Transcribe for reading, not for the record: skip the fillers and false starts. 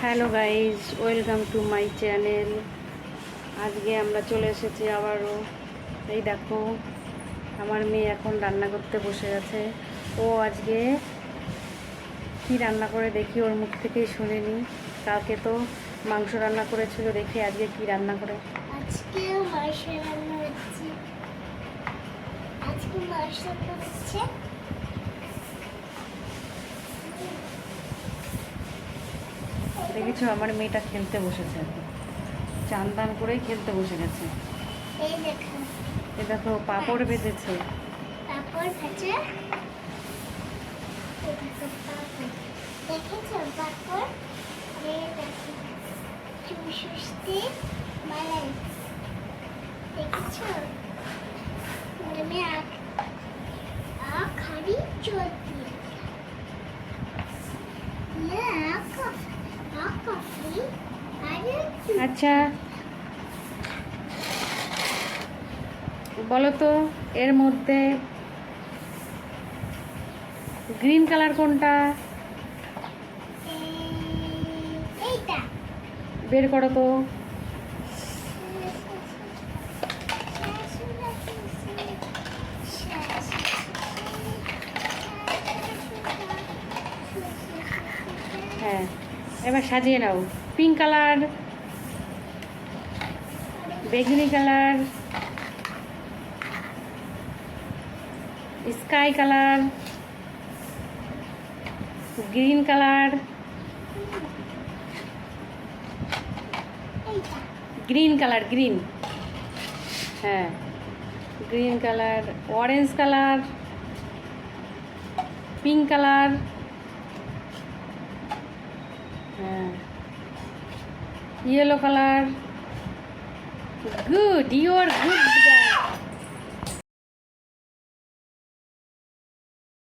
Hello guys, welcome to my channel. আজকে আমরা চলে এসেছি আবারও। এই দেখো, আমার মেয়ে এখন রান্না করতে বসে গেছে। ও আজকে কি রান্না করে দেখি, ওর মুখ থেকেই শুনে নিই। কালকে তো মাংস রান্না করেছিল, দেখি আজকে কি রান্না করে। আজকে মাংস রান্না হচ্ছে। দেখেছো, আমার মেয়েটা খেলতে বসেছে, চান দান করেই খেলতে বসে গেছে। এই দেখো, এ দেখো, পাঁপড় ভেজেছে। পাঁপড় ভেজে, এই দেখো পাঁপড়। দেখেছো পাঁপড়? এই দেখো চুষুস্তি মালাই। দেখেছো? আমি খালি চলতি। আচ্ছা, বলো তো, এর মধ্যে গ্রিন কালার কোনটা? এইটা বের করো তো। হ্যাঁ, এবার সাজিয়ে নাও। পিঙ্ক কালার, বেগুনি colour, sky colour, green colour, green colour, green, হ্যাঁ green colour, orange colour, pink colour, হ্যাঁ yellow colour. Good, you are good